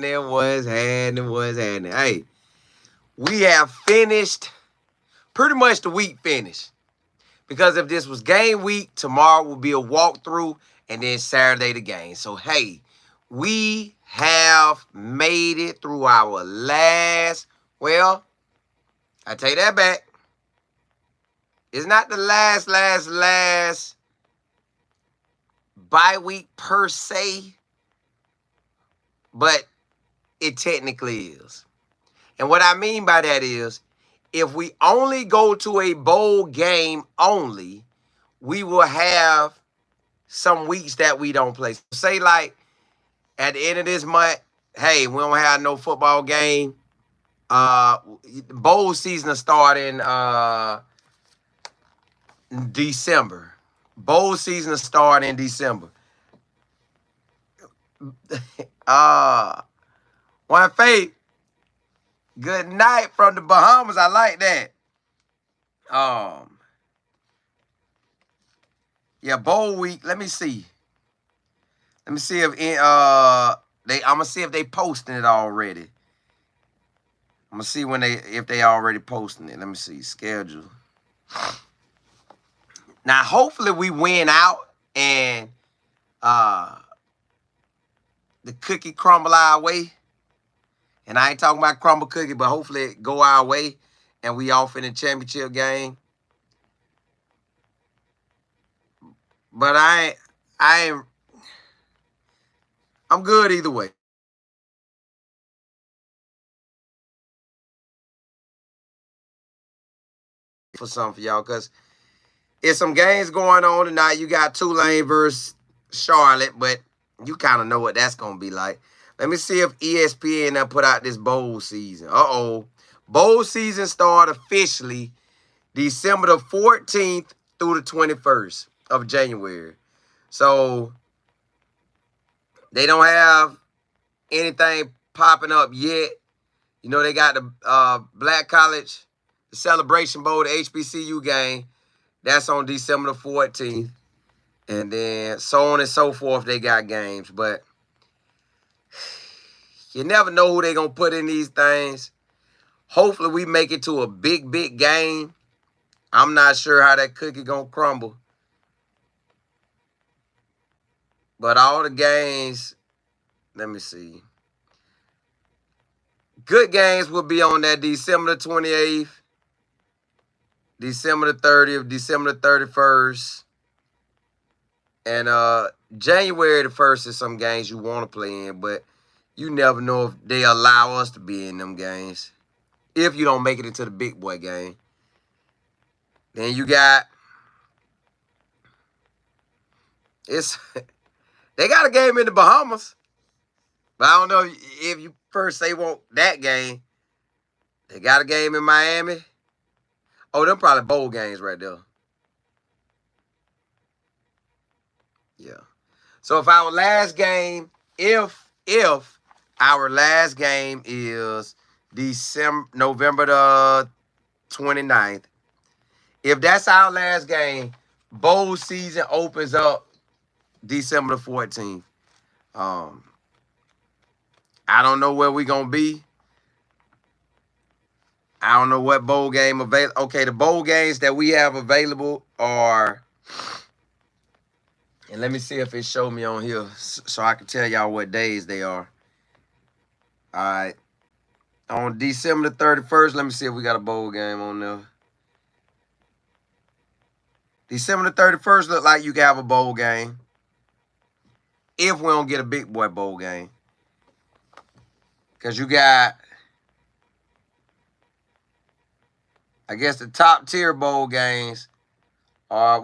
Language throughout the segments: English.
happening? What's happening? What's happening? Hey, we have finished, pretty much the week finished. Because if this was game week, tomorrow will be a walkthrough, and then Saturday the game. So, hey, we have made it through our last, well, I take that back. It's not the last bye week per se, but it technically is. And what I mean by that is, if we only go to a bowl game only, we will have some weeks that we don't play. Say like at the end of this month, hey, we don't have no football game. Bowl season will start in December. Bowl season will start in December. One Faith, good night from the Bahamas. I like that. Yeah, bowl week. Let me see. Let me see if I'm gonna see if they posting it already. I'm gonna see if they already posting it. Let me see schedule. Now, hopefully we win out and the cookie crumble our way. And I ain't talking about crumble cookie, but hopefully it go our way and we off in the championship game. But I'm good either way. For some for y'all, because it's some games going on tonight. You got Tulane versus Charlotte, but you kind of know what that's going to be like. Let me see if ESPN put out this bowl season. Bowl season start officially December the 14th through the 21st of January. So they don't have anything popping up yet. You know, they got the Black College, the Celebration Bowl, the HBCU game. That's on December the 14th. And then so on and so forth, they got games. But you never know who they're going to put in these things. Hopefully we make it to a big game. I'm not sure how that cookie going to crumble. But all the games, let me see. Good games will be on that December the 28th, December the 30th, December the 31st. And January the 1st is some games you want to play in, but you never know if they allow us to be in them games. If you don't make it into the big boy game. Then you got, they got a game in the Bahamas. But I don't know if you first say want that game. They got a game in Miami. Oh, them probably bowl games right there. Yeah. So if our last game, if our last game is November the 29th, if that's our last game, bowl season opens up December the 14th. I don't know where we're going to be. I don't know what bowl game available. Okay, the bowl games that we have available are, and let me see if it showed me on here so I can tell y'all what days they are. All right. On December the 31st, let me see if we got a bowl game on there. December the 31st look like you can have a bowl game. If we don't get a big boy bowl game. Because you got, I guess, the top tier bowl games.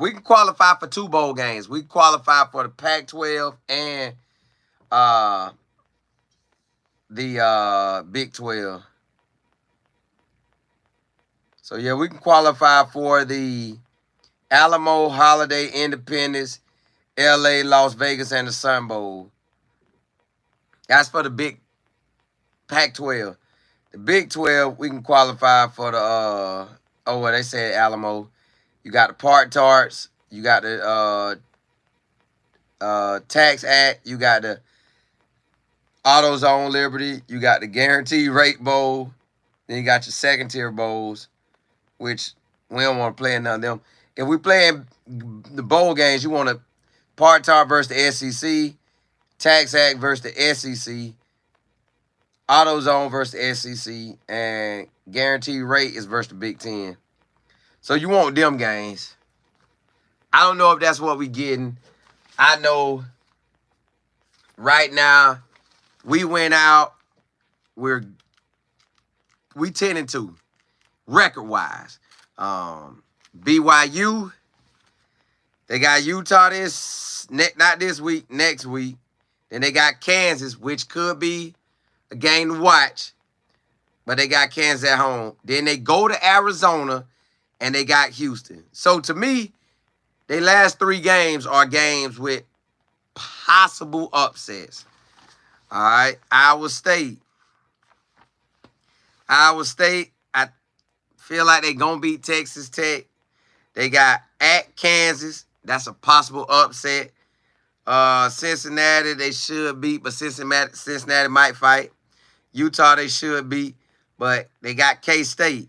We can qualify for 2 bowl games. We can qualify for the Pac-12 and the Big 12. So, yeah, we can qualify for the Alamo, Holiday, Independence, LA, Las Vegas, and the Sun Bowl. That's for the big Pac-12. The Big 12, we can qualify for the, they said Alamo. You got the Park Tarts. You got the Tax Act. You got the AutoZone Liberty. You got the Guaranteed Rate Bowl. Then you got your second tier bowls, which we don't want to play in none of them. If we play in the bowl games, you want to Part-Tar versus the SEC, Tax Act versus the SEC, AutoZone versus the SEC, and Guaranteed Rate is versus the Big Ten. So you want them games. I don't know if that's what we getting. I know right now we went out. We 10-2 record wise. BYU, they got Utah not this week, next week. Then they got Kansas, which could be a game to watch, but they got Kansas at home. Then they go to Arizona, and they got Houston. So to me, their last 3 games are games with possible upsets. All right, Iowa State, I feel like they're going to beat Texas Tech. They got at Kansas. That's a possible upset. Cincinnati, they should beat, but Cincinnati might fight. Utah, they should beat, but they got K-State.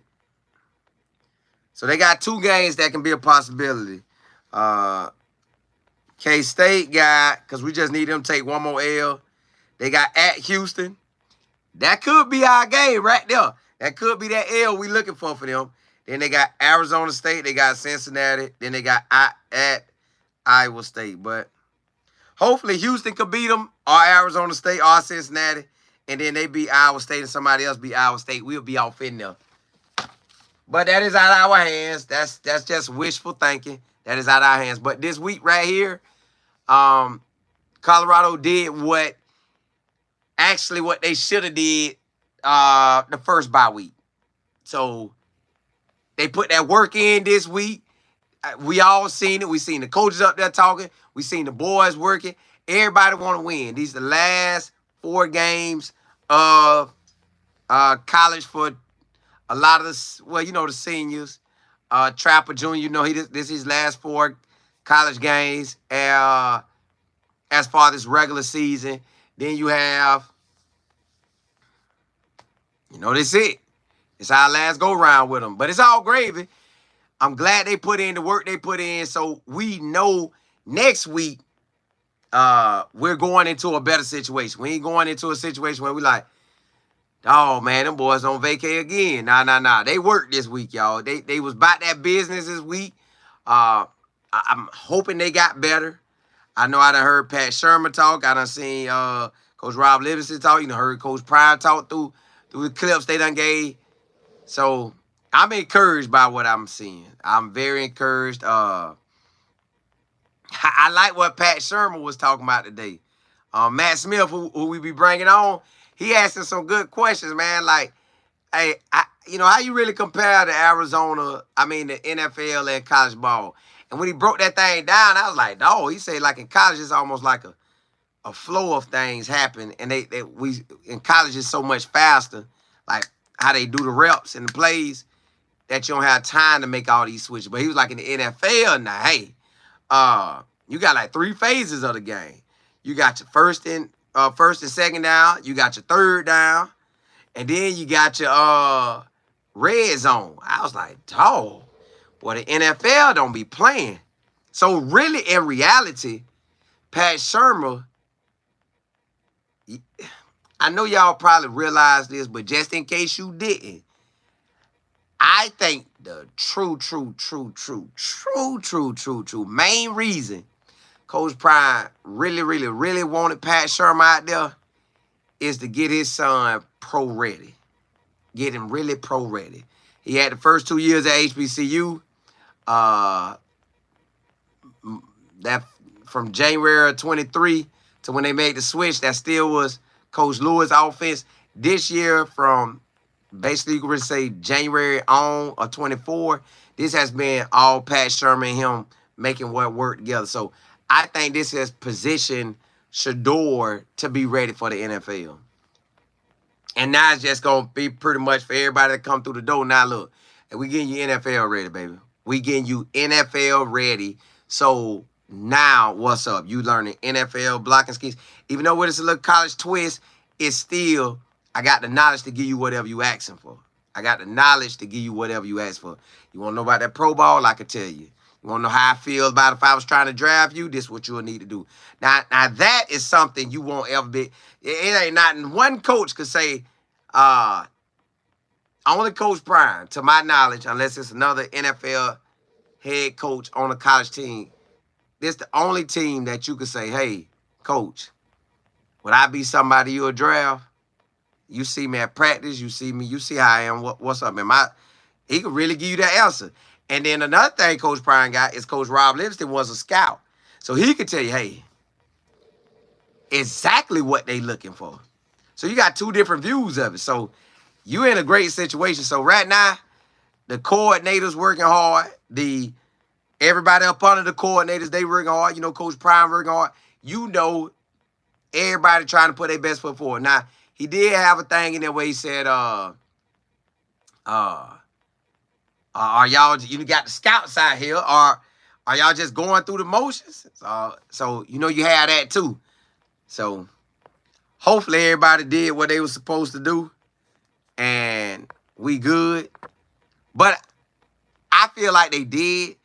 So they got 2 games that can be a possibility. K-State got, because we just need them to take one more L. They got at Houston. That could be our game right there. That could be that L we looking for them. Then they got Arizona State. They got Cincinnati. Then they got at Iowa State. But hopefully Houston could beat them, or Arizona State, or Cincinnati. And then they beat Iowa State and somebody else beat Iowa State. We'll be off in there. But that is out of our hands. That's just wishful thinking. That is out of our hands. But this week right here, Colorado did what they should have did the first bye week. So they put that work in this week. We all seen it. We seen the coaches up there talking. We seen the boys working. Everybody want to win. These are the last 4 games of college for a lot of the seniors. Trapper Jr., this is his last 4 college games as far as this regular season. Then you have, that's it. It's our last go-round with them. But it's all gravy. I'm glad they put in the work they put in, so we know next week we're going into a better situation. We ain't going into a situation where we like, oh, man, them boys on vacay again. Nah. They worked this week, y'all. They was about that business this week. I'm hoping they got better. I know I done heard Pat Shermer talk. I done seen Coach Rob Livingston talk. Heard Coach Pryor talk through the clips they done gave. So I'm encouraged by what I'm seeing. I'm very encouraged. I like what Pat Shermer was talking about today. Matt Smith, who we be bringing on, he asking some good questions, man. Like, hey, how you really compare the Arizona, the NFL and college ball? And when he broke that thing down, I was like, no, he said like in college, it's almost like a flow of things happen. And we in college is so much faster, like how they do the reps and the plays, that you don't have time to make all these switches. But he was like in the NFL now, hey, you got like 3 phases of the game. You got your first and second down. You got your third down. And then you got your red zone. I was like, dog, boy, the NFL don't be playing. So really, in reality, Pat Shermer, I know y'all probably realize this, but just in case you didn't, I think the true main reason Coach Pryor really wanted Pat Shermer out there is to get his son pro ready. Get him really pro ready. He had the first 2 years at HBCU. That from January of 23 to when they made the switch, that still was Coach Lewis' offense. This year, from basically you could say January on of 24, this has been all Pat Shermer and him making what work together. So I think this has positioned Shador to be ready for the NFL. And now it's just going to be pretty much for everybody to come through the door. Now, look, we getting you NFL ready, baby. We getting you NFL ready. So now, what's up? You learning NFL blocking schemes. Even though it's a little college twist, it's still, I got the knowledge to give you whatever you asking for. I got the knowledge to give you whatever you ask for. You want to know about that pro ball? I can tell you. You want to know how I feel about if I was trying to draft you? This is what you'll need to do. Now that is something you won't ever be. It ain't nothing. One coach could say, only Coach Prime, to my knowledge, unless it's another NFL head coach on a college team, this the only team that you could say, hey, coach, would I be somebody you'll draft? You see me at practice, you see me, you see how I am. What's up, man? He could really give you that answer. And then another thing Coach Prime got is Coach Rob Livingston was a scout. So he could tell you, hey, exactly what they looking for. So you got two different views of it. So you in a great situation. So right now, the coordinators working hard. Everybody up under the coordinators, they working hard. You know, Coach Prime working hard. You know, everybody trying to put their best foot forward. Now, he did have a thing in there where he said, are y'all, you got the scouts out here, or are y'all just going through the motions? So you know, you have that too. So hopefully everybody did what they were supposed to do, and we good. But I feel like they did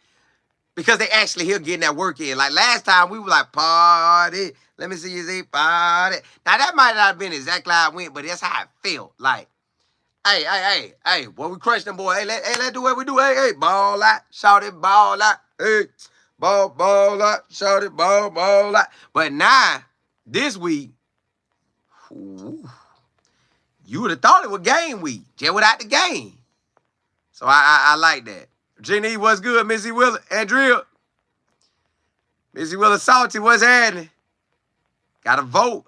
because they actually here getting that work in. Like last time, we were like, party. Let me see you say party. Now, that might not have been exactly how it went, but that's how it felt. Like, hey, boy, we crushed them, boy. Hey, let's do what we do. Hey, ball out, shout it, ball out. Hey, ball out, shout it, ball out. But now, this week, ooh, you would have thought it was game week, just without the game. So I like that. Jenny, what's good? Missy Willer, Andrea. Missy Willer, Salty, what's happening? Got to vote.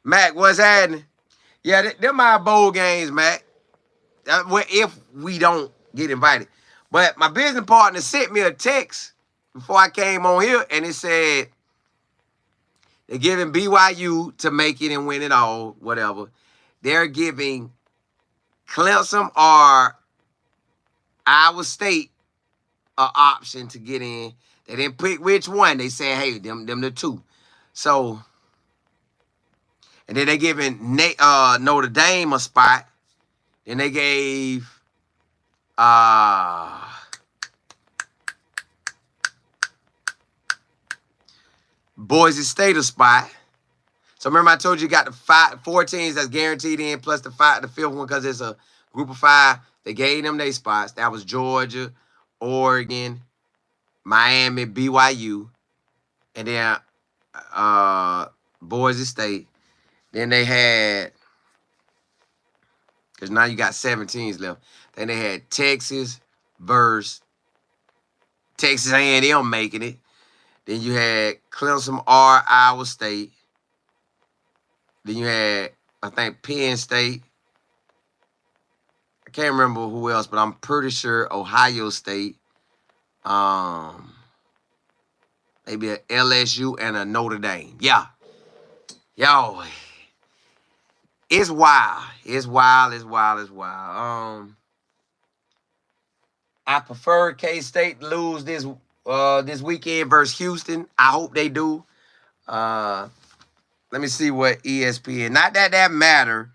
Mac, what's happening? Yeah, them my bowl games, Mac. If we don't get invited. But my business partner sent me a text before I came on here, and it said they're giving BYU to make it and win it all, whatever. They're giving Clemson or Iowa State an option to get in. They didn't pick which one. They said, hey, them the two. So, and then they giving Notre Dame a spot. Then they gave Boise State a spot. So remember I told you got the 4 teams that's guaranteed in plus the fifth one because it's a group of 5. They gave them their spots. That was Georgia, Oregon, Miami, BYU, and then Boise State. Then they had, because now you got 7 teams left. Then they had Texas versus Texas A&M making it. Then you had Clemson or Iowa State. Then you had, I think, Penn State. I can't remember who else, but I'm pretty sure Ohio State. Maybe a LSU and a Notre Dame. Yeah. Yo. It's wild. It's wild. I prefer K-State to lose this weekend versus Houston. I hope they do. Let me see what ESPN. Not that matter,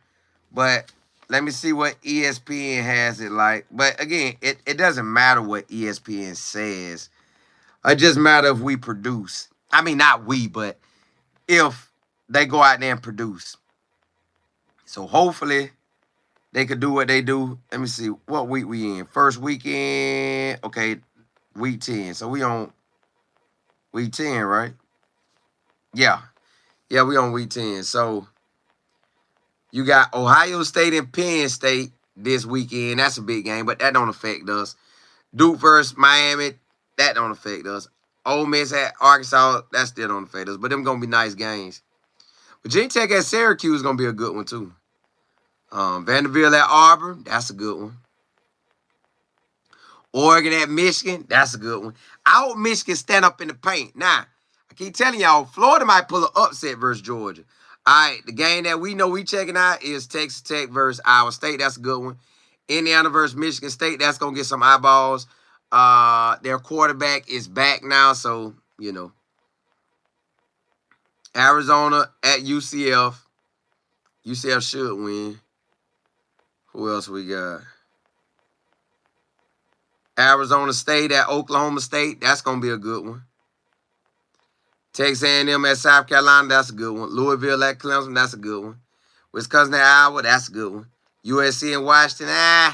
but let me see what ESPN has it like. But again, it doesn't matter what ESPN says. It just matters if we produce. I mean, not we, but if they go out there and produce. So hopefully they could do what they do. Let me see what week we in. First weekend. Okay, week 10. So we on week 10, right? Yeah. Yeah, we on week 10. So you got Ohio State and Penn State this weekend. That's a big game, but that don't affect us. Duke versus Miami, that don't affect us. Ole Miss at Arkansas, that still don't affect us. But them going to be nice games. Virginia Tech at Syracuse is going to be a good one, too. Vanderbilt at Auburn, that's a good one. Oregon at Michigan, that's a good one. I hope Michigan stand up in the paint. Now, I keep telling y'all, Florida might pull an upset versus Georgia. All right, the game that we know we checking out is Texas Tech versus Iowa State. That's a good one. Indiana versus Michigan State. That's going to get some eyeballs. Their quarterback is back now, so, you know. Arizona at UCF. UCF should win. Who else we got? Arizona State at Oklahoma State. That's going to be a good one. Texas A&M at South Carolina. That's a good one. Louisville at Clemson. That's a good one. Wisconsin at Iowa. That's a good one. USC and Washington.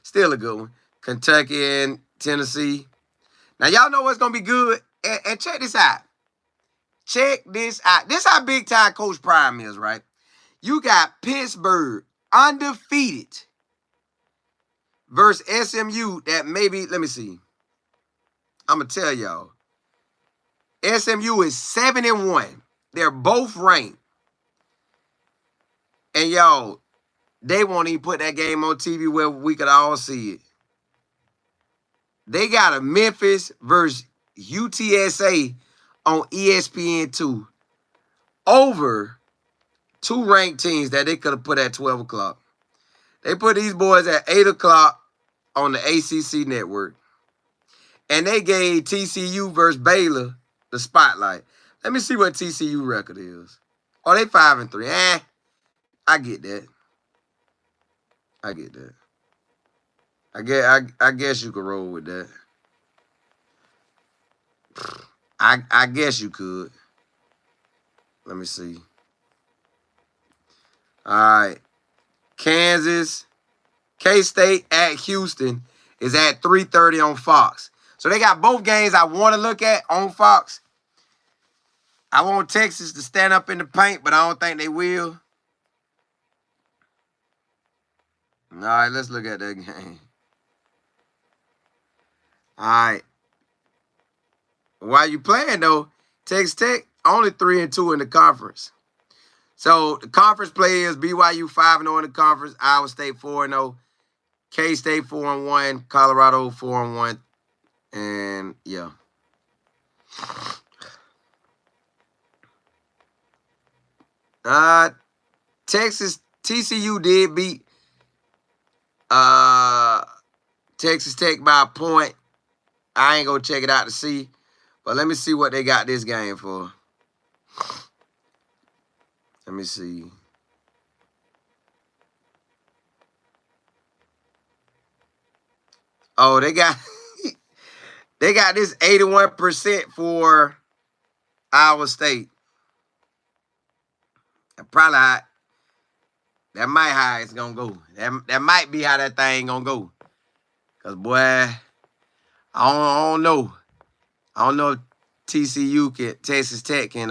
Still a good one. Kentucky and Tennessee. Now, y'all know what's going to be good. And check this out. Check this out. This how big time Coach Prime is, right? You got Pittsburgh undefeated versus SMU that maybe, let me see. I'm going to tell y'all. SMU is 7-1. They're both ranked. And y'all, they won't even put that game on TV where we could all see it. They got a Memphis versus UTSA on ESPN2 over two ranked teams that they could have put at 12 o'clock. They put these boys at 8 o'clock on the ACC network. And they gave TCU versus Baylor the spotlight. Let me see what TCU record is. Oh, they 5-3. I get that. I get that. I guess you could roll with that. I guess you could. Let me see. All right. Kansas, K-State at Houston is at 3:30 on Fox. So they got both games I want to look at on Fox. I want Texas to stand up in the paint, but I don't think they will. All right, let's look at that game. All right. While you playing, though, Texas Tech, only 3-2 in the conference. So the conference play is BYU 5-0 in the conference, Iowa State 4-0, K-State 4-1, Colorado 4-1, and yeah. Texas, TCU did beat Texas Tech by a point. I ain't gonna check it out to see, but let me see what they got this game for. Let me see. Oh, they got they got this 81% for Iowa State. Probably that might how it's gonna go. That might be how that thing gonna go. Cause boy, I don't know. I don't know if TCU can Texas Tech can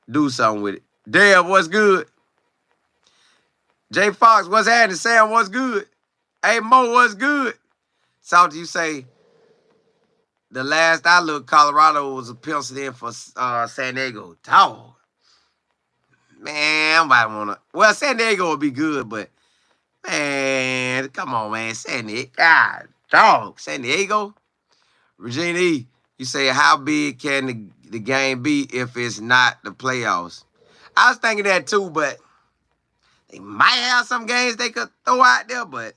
do something with it. Dale, what's good? Jay Fox, what's happening? Sam, what's good? Hey Mo, what's good? Salty, you say the last I looked, Colorado was penciled in for San Diego. Dog. Man, I wanna. Well, San Diego would be good, but man, come on, man, San Diego. God, dog, San Diego. Regina E, you say how big can the game be if it's not the playoffs? I was thinking that too, but they might have some games they could throw out there, but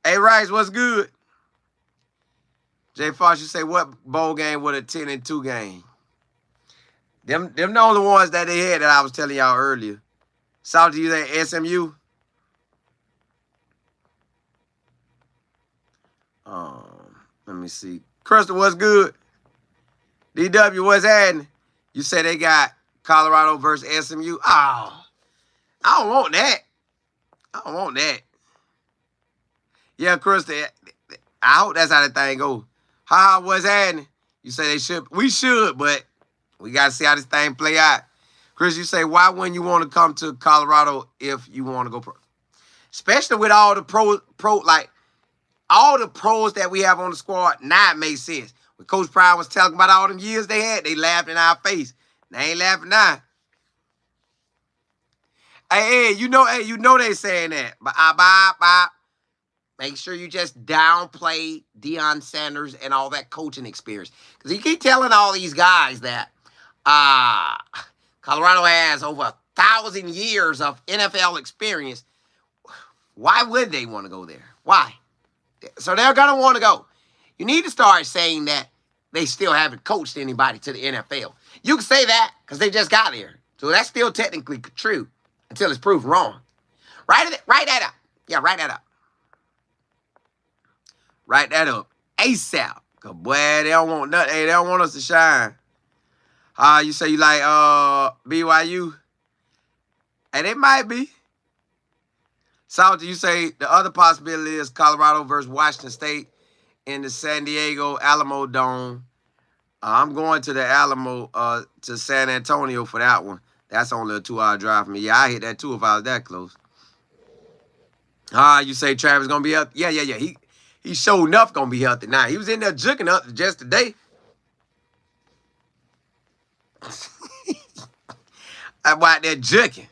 Hey Rice, what's good? Jay Fox, you say what bowl game with a 10-2 game? Them the only ones that they had that I was telling y'all earlier. Salty, you say SMU? Let me see. Crystal, what's good? DW, what's happening? You say they got Colorado versus SMU? Oh, I don't want that. I don't want that. Yeah, Crystal, I hope that's how the thing go. What's happening? You say they should. We should, but we got to see how this thing play out. Chris, you say, why wouldn't you want to come to Colorado if you want to go pro? Especially with all the like, all the pros that we have on the squad, now it makes sense. When Coach Prime was talking about all them years they had, they laughed in our face. They ain't laughing now. Hey, you know they saying that. But make sure you just downplay Deion Sanders and all that coaching experience. Because you keep telling all these guys that Colorado has over 1,000 years of NFL experience. Why would they want to go there? Why? So they're going to want to go. You need to start saying that they still haven't coached anybody to the NFL. You can say that because they just got there. So that's still technically true until it's proved wrong. Write that up. Yeah, write that up. Write that up ASAP. Cause boy, they don't want nothing. Hey, they don't want us to shine. You say you like BYU? And it might be. Salty, you say the other possibility is Colorado versus Washington State in the San Diego Alamo Dome. I'm going to the Alamo, to San Antonio for that one. That's only a 2-hour drive for me. Yeah, I hit that too if I was that close. You say Travis gonna be up? Yeah. He sure enough gonna be healthy now. He was in there juking up just today. I'm out there juking.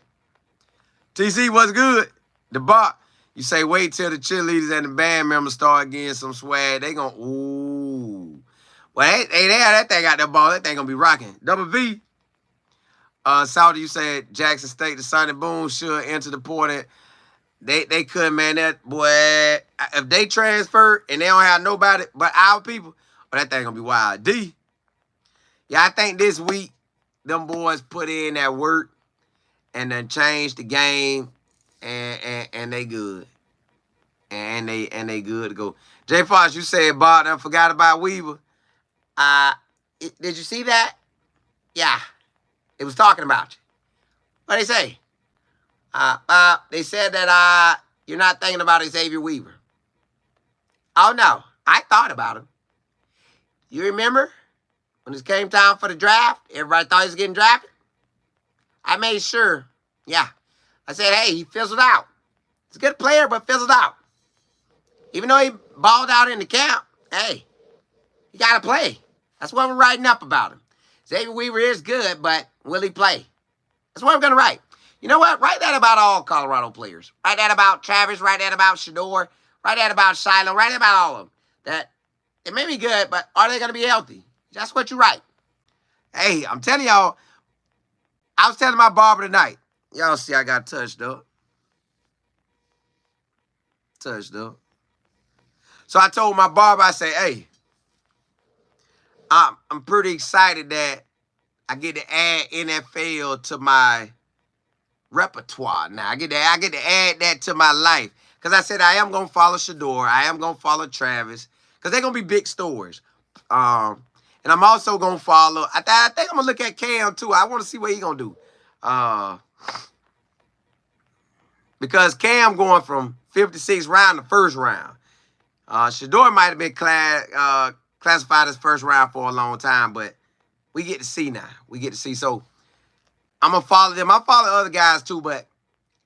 TC, what's good? The bar. You say wait till the cheerleaders and the band members start getting some swag. They gonna, ooh. Well, they there. That thing got that ball. That thing gonna be rocking. Double V. Saudi, you said Jackson State, the Sonny Boom should enter the portal. They could, man. That boy, if they transfer and they don't have nobody but our people, that thing gonna be wild. D. Yeah, I think this week them boys put in that work and then changed the game, and they good, and they good to go. Jay Fox, you said Bob done forgot about Weaver. Did you see that? Yeah, it was talking about you. What they say? They said that you're not thinking about Xavier Weaver. Oh no, I thought about him. You remember when it came time for the draft? Everybody thought he was getting drafted. I made sure. Yeah, I said, hey, he fizzled out. He's a good player, but fizzled out. Even though he balled out in the camp, hey, he got to play. That's what we're writing up about him. Xavier Weaver is good, but will he play? That's what I'm going to write. You know what? Write that about all Colorado players. Write that about Travis. Write that about Shador. Write that about Shiloh. Write that about all of them. That it may be good, but are they going to be healthy? That's what you write. Hey, I'm telling y'all, I was telling my barber tonight. Y'all see I got touched up. Touched up. So I told my barber, I say, hey, I'm pretty excited that I get to add NFL to my repertoire now. I get to add that to my life. Because I said I am going to follow Shador. I am going to follow Travis. Because they're going to be big stories. And I'm also going to follow, I think I'm going to look at Cam too. I want to see what he's going to do. Because Cam going from 56 round to first round. Shador might have been classified as first round for a long time, but we get to see now. We get to see. So I'm going to follow them. I follow other guys too, but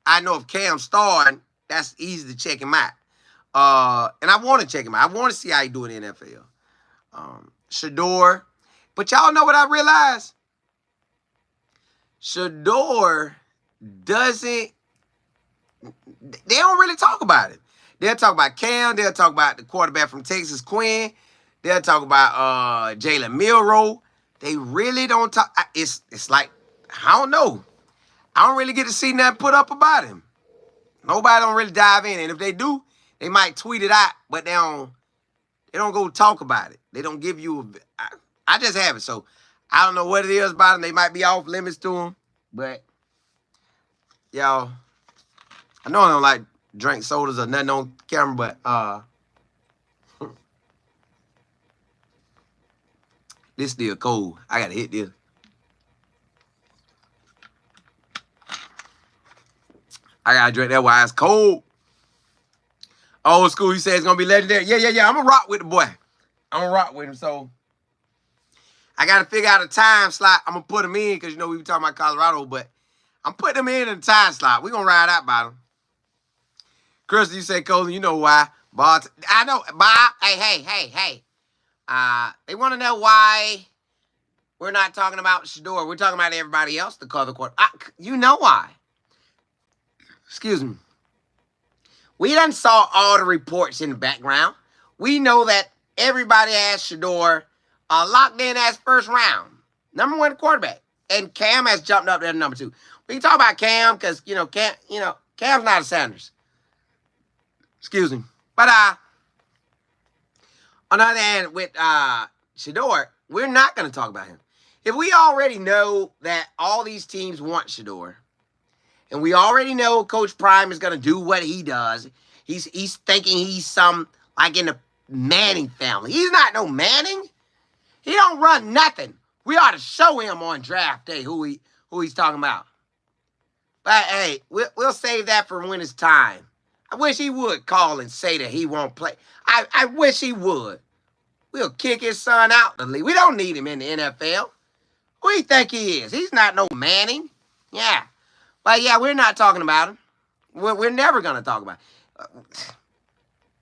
I know if Cam's starting, that's easy to check him out. And I want to check him out. I want to see how he do in the NFL. Shador. But y'all know what I realized? Shador doesn't, they don't really talk about it. They'll talk about Cam. They'll talk about the quarterback from Texas, Quinn. They'll talk about Jalen Milroe. They really don't talk. It's like, I don't know. I don't really get to see nothing put up about him. Nobody don't really dive in. And if they do, they might tweet it out, but they don't go talk about it. They don't give you I just have it. So I don't know what it is about them. They might be off limits to them. But, y'all, I know I don't like drink sodas or nothing on camera, but this still cold. I got to hit this. I got to drink that while it's cold. Old school, he said it's going to be legendary. Yeah. I'm going to rock with the boy. I'm going to rock with him. So I got to figure out a time slot. I'm going to put him in because, you know, we were talking about Colorado, but I'm putting him in a time slot. We're going to ride out by him. Chris, you said, Colin, you know why. Bob, I know. Bob, hey. They want to know why we're not talking about Shador. We're talking about everybody else to call the court. You know why. Excuse me. We done saw all the reports in the background. We know that everybody has Shador locked in as first round. Number one quarterback. And Cam has jumped up there to number two. We can talk about Cam because, Cam's not a Sanders. Excuse me. But on the other hand, with Shador, we're not going to talk about him. If we already know that all these teams want Shador, and we already know Coach Prime is going to do what he does, he's thinking he's some, like in the Manning family. He's not no Manning. He don't run nothing. We ought to show him on draft day who he's talking about. But hey, we'll save that for when it's time. I wish he would call and say that he won't play. I wish he would. We'll kick his son out the league. We don't need him in the NFL. Who do you think he is? He's not no Manning. Yeah. But yeah, we're not talking about him. We're never going to talk about him.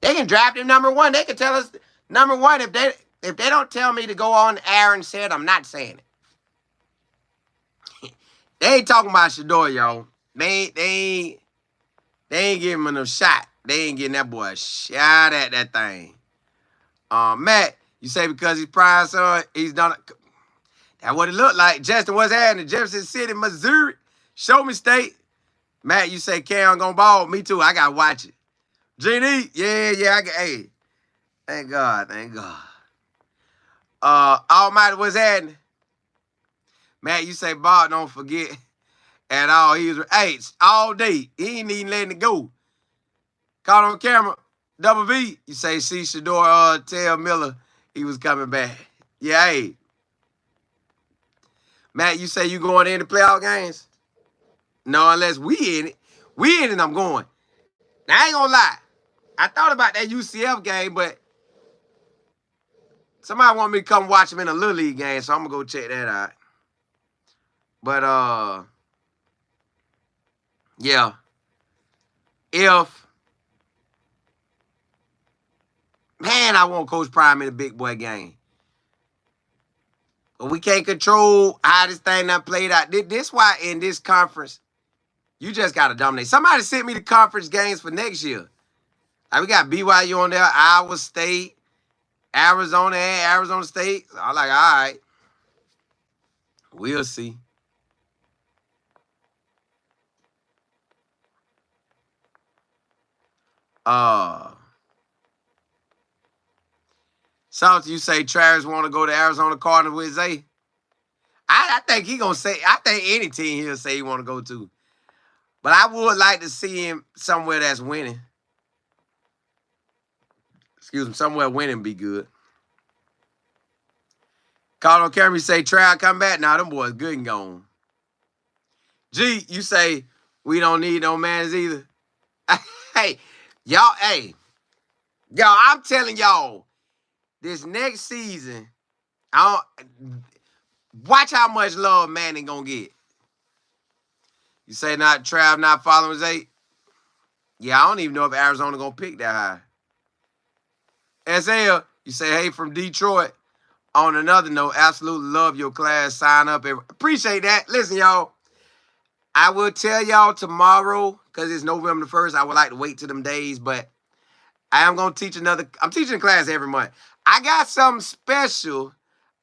They can draft him number 1. They can tell us number 1. If they don't tell me to go on air and say it, I'm not saying it. They ain't talking about Shador, y'all. They ain't giving him no shot. They ain't getting that boy a shot at that thing. Matt, you say because he's Prime son, he's done it. That's what it looked like. Justin, what's happening? Jefferson City, Missouri. Show me state. Matt, you say Cam gonna ball. Me too. I gotta watch it. Genie, yeah. Hey, thank God. Almighty, what's happening? Matt, you say Bob, don't forget at all. He was all day. He ain't even letting it go. Caught on camera. Double V, you say see Shador tell Miller he was coming back. Yeah, hey. Matt, you say you going in the playoff games? No, unless we in it. We in it, I'm going. Now, I ain't gonna lie. I thought about that UCF game, but somebody want me to come watch him in a Little League game, so I'm gonna go check that out. But, yeah. Man, I want Coach Prime in a big boy game. But we can't control how this thing done played out. This why in this conference, you just got to dominate. Somebody sent me the conference games for next year. Like we got BYU on there, Iowa State, Arizona, and Arizona State. So I'm like, all right. We'll see. Something you say Travis want to go to Arizona Cardinals with Zay. I think he gonna say. I think any team he'll say he want to go to. But I would like to see him somewhere that's winning. Excuse me, somewhere winning be good. Call on camera, you say Trav come back. Nah, them boys good and gone. G, you say we don't need no mans either. Hey, y'all, I'm telling y'all. This next season, watch how much love Manning gonna get. You say not Trav not following Zay? Yeah, I don't even know if Arizona gonna pick that high. SL, you say hey from Detroit. On another note, absolutely love your class. Sign up. Appreciate that. Listen, y'all. I will tell y'all tomorrow, because it's November the 1st. I would like to wait till them days, but I am going to teach I'm teaching a class every month. I got something special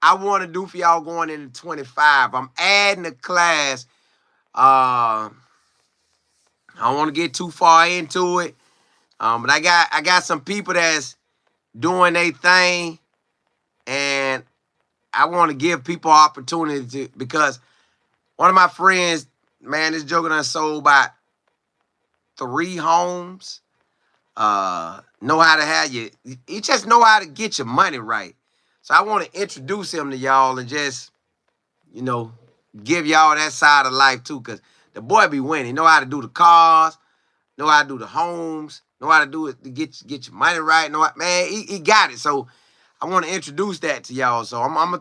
I want to do for y'all going into 25. I'm adding a class. I don't want to get too far into it. But I got some people that's doing their thing, and I want to give people opportunity because one of my friends, man, this joker done sold about 3 homes. Know how to have you. He just know how to get your money right. So I want to introduce him to y'all and just, give y'all that side of life too, because the boy be winning. He know how to do the cars, know how to do the homes, know how to do it to get your money right. Man, he got it. So I want to introduce that to y'all. So I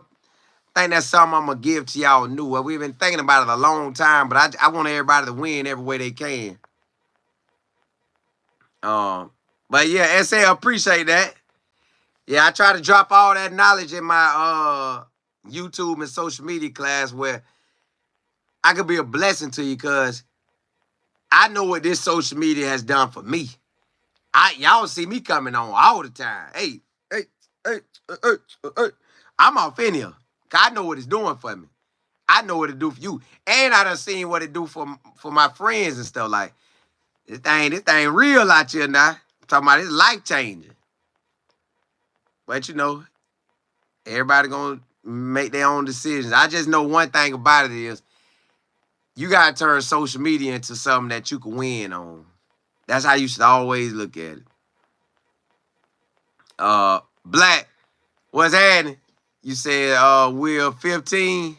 think that's something I'm going to give to y'all new. Well, we've been thinking about it a long time, but I want everybody to win every way they can. But yeah, SA, appreciate that. Yeah, I try to drop all that knowledge in my YouTube and social media class where I could be a blessing to you because I know what this social media has done for me. Y'all see me coming on all the time. Hey. I'm off in here. I know what it's doing for me. I know what it do for you. And I done seen what it do for my friends and stuff. Like, this thing real out here now. I'm talking about it's life changing. But Everybody gonna make their own decisions. I just know one thing about it is you gotta turn social media into something that you can win on. That's how you should always look at it. Black, what's happening? You said we're 15,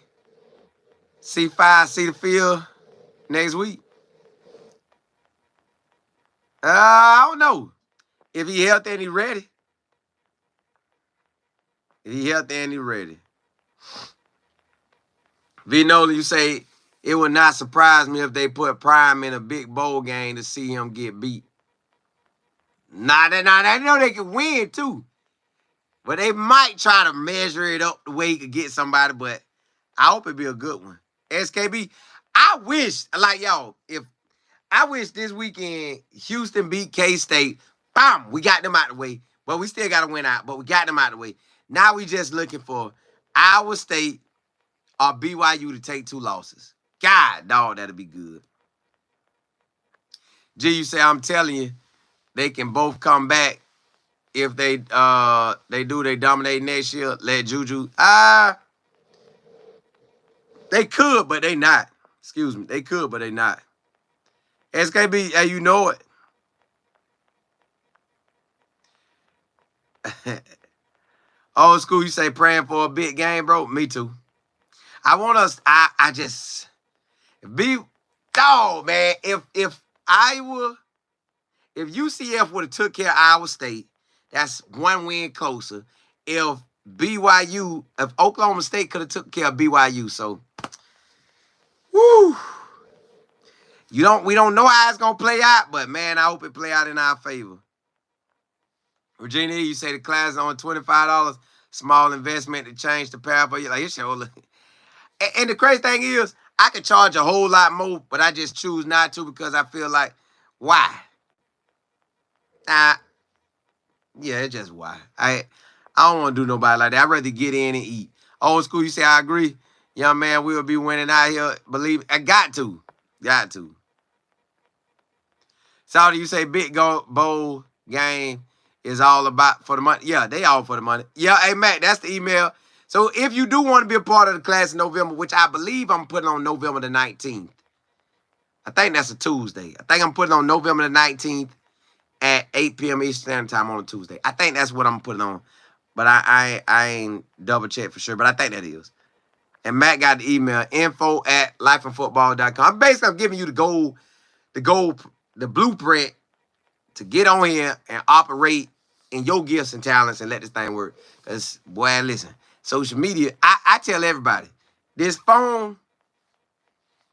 C5, see the field next week. I don't know. If he healthy and he ready. If he healthy and he ready. Vinola, you say it would not surprise me if they put Prime in a big bowl game to see him get beat. Nah, they know they can win too. But they might try to measure it up the way he could get somebody, but I hope it be a good one. SKB, I wish, like y'all, I wish this weekend Houston beat K-State. Bam, we got them out the way. But we still got to win out, but we got them out the way. Now we just looking for Iowa State or BYU to take 2 losses. God, dog, that'll be good. G, you say, I'm telling you, they can both come back if they dominate next year. Let Juju. They could, but they not. Excuse me. They could, but they not. SKB, hey, you know it. Old school, you say praying for a big game, bro. Me too. I want us. I just be dog, man. If Iowa, if UCF would have took care of Iowa State, that's 1 win closer. If Oklahoma State could have took care of BYU, so woo. We don't know how it's gonna play out, but man, I hope it play out in our favor. Virginia, you say the class is on $25, small investment to change the path for you. Like, it's your. And the crazy thing is, I could charge a whole lot more, but I just choose not to because I feel like, why? Yeah, it's just why. I don't want to do nobody like that. I'd rather get in and eat. Old school, you say I agree. Young man, we'll be winning out here. Believe I got to. Got to. Saudi, you say big bowl game is all about for the money. Yeah, they all for the money. Yeah, hey, Matt, that's the email. So if you do want to be a part of the class in November, which I believe I'm putting on November the 19th. I think that's a Tuesday. I think I'm putting on November the 19th at 8 p.m. Eastern Standard Time on a Tuesday. I think that's what I'm putting on. But I ain't double check for sure, but I think that is. And Matt got the email, info@lifeandfootball.com. I'm giving you the blueprint to get on here and operate in your gifts and talents and let this thing work. Because, boy, listen, social media, I tell everybody, this phone,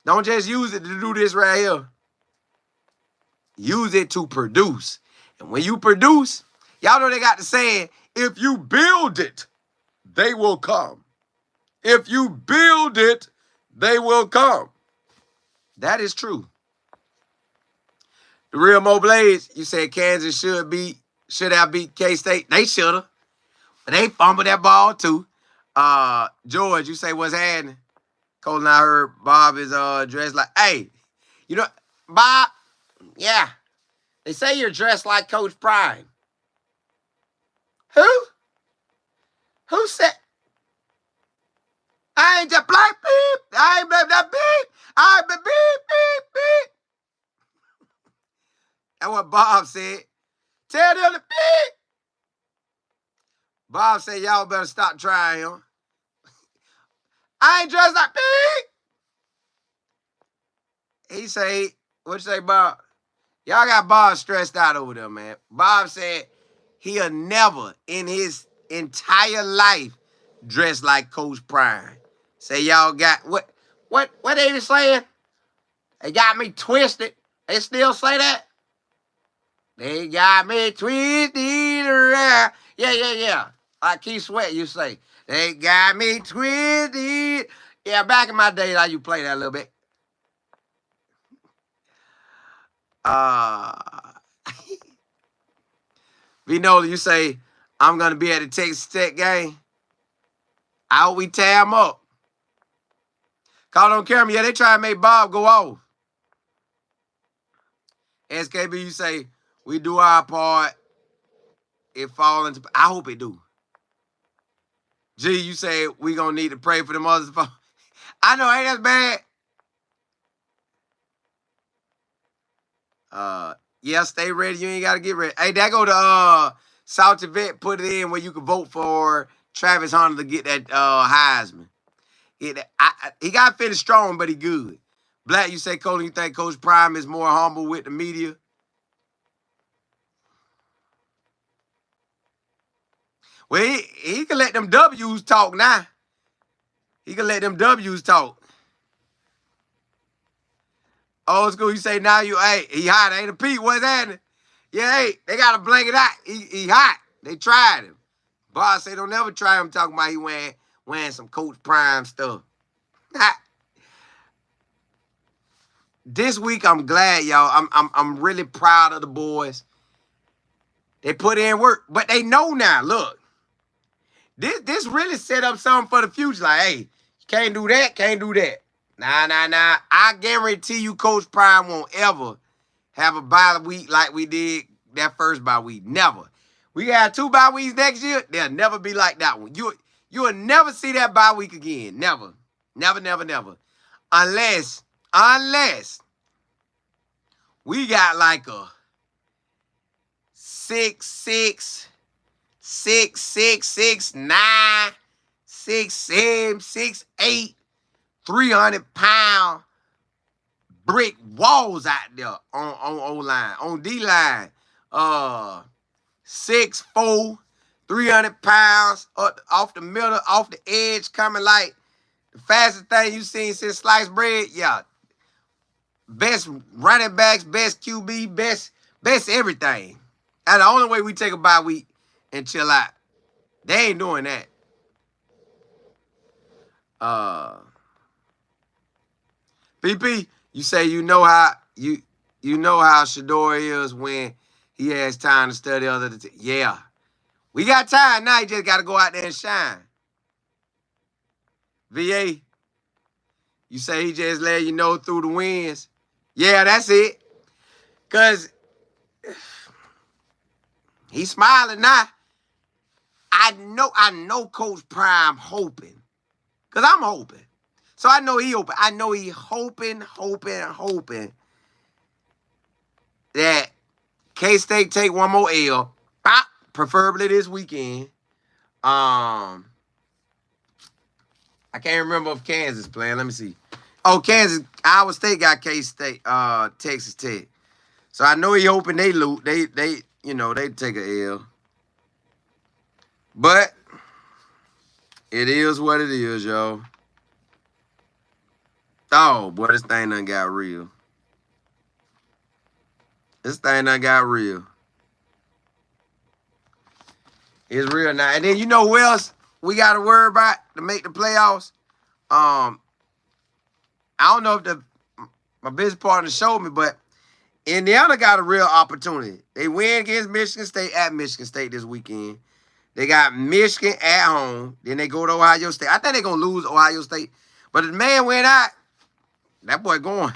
don't just use it to do this right here. Use it to produce. And when you produce, y'all know they got the saying, if you build it, they will come. If you build it, they will come. That is true. The real Mo Blaze, you said Kansas should have beat K-State. They should have. But they fumbled that ball too. George, you say what's happening? Cole and I heard Bob is dressed like, hey, you know, Bob, yeah. They say you're dressed like Coach Prime. Who? Who said? I ain't just black beep. I ain't that beep. I ain't beep, beep, beep. That's what Bob said. Tell them to beep. Bob said, y'all better stop trying him. I ain't dressed like beep. He say, what you say, Bob? Y'all got Bob stressed out over there, man. Bob said he'll never in his entire life dress like Coach Prime. Say y'all got what they saying? They got me twisted. They still say that? They got me twisted around. Yeah. Like Keith Sweat, you say. They got me twisted. Yeah, back in my day, I used to play that a little bit. Vinola, you say, I'm going to be at the Texas Tech game. I hope we tear him up. Caught on camera. Yeah, they try to make Bob go off. SKB, you say, we do our part. It fall into... I hope it do. G, you say we gonna need to pray for them others. I know, ain't that bad? Yeah, stay ready. You ain't gotta get ready. Hey, that go to South Yvette, put it in where you can vote for Travis Hunter to get that Heisman. He got finished strong, but he good. Black, you say, Colin, you think Coach Prime is more humble with the media? Well, he can let them W's talk now. He can let them W's talk. Old school, you say now hey, he hot, ain't a Pete, what's happening? Yeah, hey, they got to blank it out. He hot. They tried him. Boss say don't never try him talking about he wearing some Coach Prime stuff. This week, I'm glad, y'all. I'm really proud of the boys. They put in work, but they know now. Look, this really set up something for the future. Like, hey, you can't do that, can't do that. Nah. I guarantee you, Coach Prime won't ever have a bye week like we did that first bye week. Never. We got 2 bye weeks next year. They'll never be like that one. You will never see that bye week again. Never. Never. Unless we got like a 6'6", 6'6", 6'9", 6'7", 6'8", 300-pound brick walls out there on O-line. On D-line, 6'4", 300 pounds off the middle, off the edge, coming like the fastest thing you seen since sliced bread. Yeah. Best running backs, best QB, best everything. And the only way we take a bye week and chill out. They ain't doing that. PP, you say you know how Shador is when he has time to study other. Yeah, we got time now. You just got to go out there and shine. VA, you say he just let you know through the winds. Yeah, that's it. Cause he's smiling now. I know Coach Prime hoping. Cause I'm hoping. So I know he hoping. I know he hoping that K-State take one more L. Preferably this weekend. I can't remember if Kansas playing. Let me see. Oh, Kansas, Iowa State got K-State, Texas Tech. So I know he hoping they lose. They take a L. But it is what it is, y'all. Oh, boy, this thing done got real. It's real now. And then you know who else we got to worry about to make the playoffs? I don't know if my business partner showed me, but Indiana got a real opportunity. They win against Michigan State at Michigan State this weekend. They got Michigan at home. Then they go to Ohio State. I think they're going to lose Ohio State. But if the man went out, that boy going.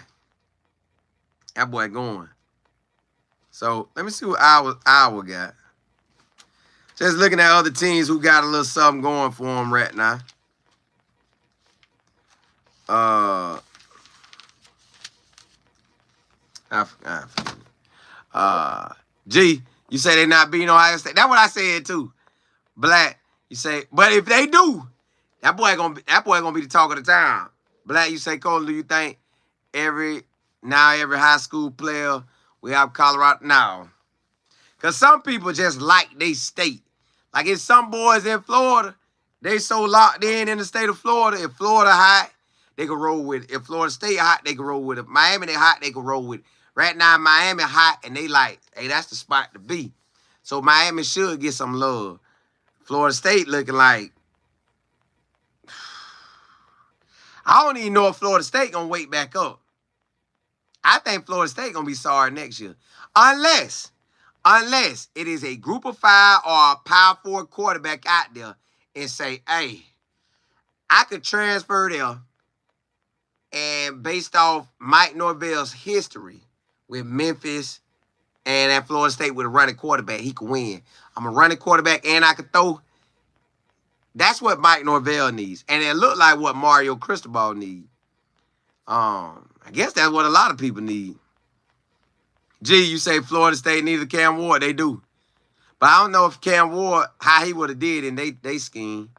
So let me see what Iowa got. Just looking at other teams who got a little something going for them right now. G, you say they not beating Ohio State. That's what I said too. Black, you say, but if they do, that boy gonna be the talk of the town. Black, you say, Cole, do you think every high school player we have Colorado now? Because some people just like they state. Like it's some boys in Florida, they so locked in the state of Florida. If Florida hot, they can roll with it. If Florida State hot, they can roll with it. Miami, they hot, they can roll with it. Right now, Miami hot, and they like, hey, that's the spot to be. So Miami should get some love. Florida State looking like, I don't even know if Florida State gonna wake back up. I think Florida State gonna be sorry next year. Unless it is a group of 5 or a power 4 quarterback out there and say, hey, I could transfer there, and based off Mike Norvell's history with Memphis and at Florida State with a running quarterback, he could win. I'm a running quarterback and I could throw. That's what Mike Norvell needs. And it looked like what Mario Cristobal needs. I guess that's what a lot of people need. Gee, you say Florida State needed Cam Ward. They do. But I don't know if Cam Ward, how he would have did in they scheme.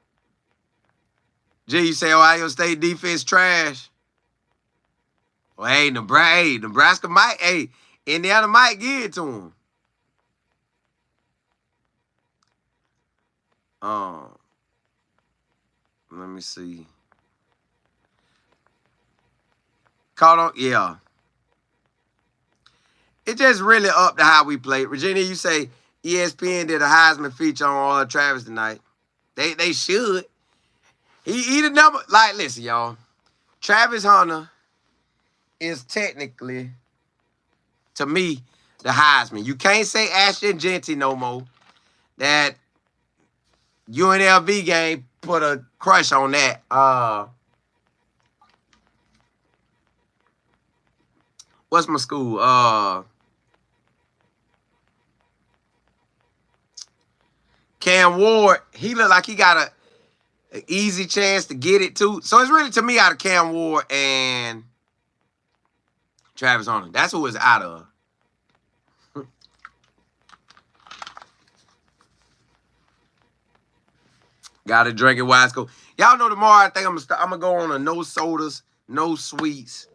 Gee, you say Ohio State defense trash. Well, hey, Nebraska might, Indiana might give it to him. Let me see. Caught on, yeah. It's just really up to how we play. Virginia, you say ESPN did a Heisman feature on Travis tonight. They should. He the number. Like, listen, y'all. Travis Hunter is technically, to me, the Heisman. You can't say Ashton Jeanty no more. That UNLV game put a crush on that. What's my school? Cam Ward, he looked like he got an easy chance to get it too. So it's really, to me, out of Cam Ward and Travis Hunter. That's who it's out of. Gotta drink it wise. Y'all know tomorrow I think I'm gonna go on a no sodas, no sweets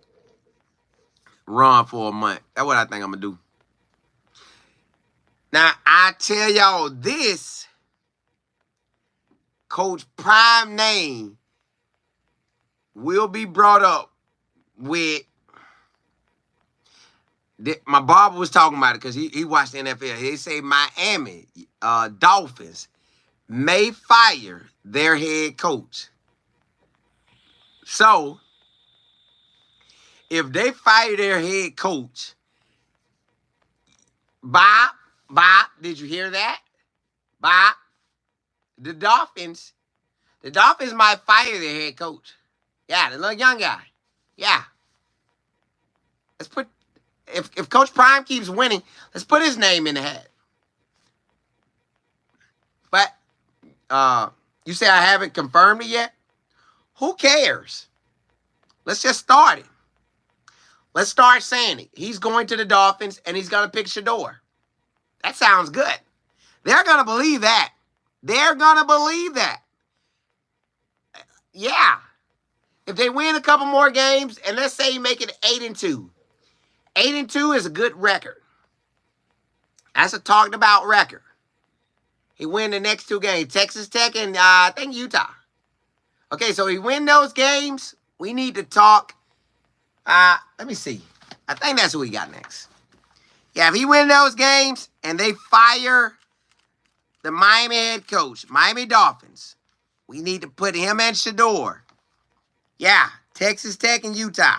run for a month. That's what I think I'm gonna do. Now I tell y'all this, Coach Prime name will be brought up with. My barber was talking about it because he watched the NFL. He say Miami Dolphins may fire their head coach. So, if they fire their head coach, Bob, did you hear that? Bob, the Dolphins might fire their head coach. Yeah, the little young guy. Yeah. Let's put, if Coach Prime keeps winning, let's put his name in the hat. But, you say I haven't confirmed it yet? Who cares? Let's just start it. Let's start saying it. He's going to the Dolphins, and he's going to pick Shador. That sounds good. They're going to believe that. They're going to believe that. Yeah. If they win a couple more games, and let's say you make it 8-2. 8-2 is a good record. That's a talked about record. He win the next two games, Texas Tech and I think Utah. Okay, so he win those games. We need to talk. Let me see. I think that's who we got next. Yeah, if he win those games and they fire the Miami head coach, Miami Dolphins, we need to put him and Shador. Yeah, Texas Tech and Utah.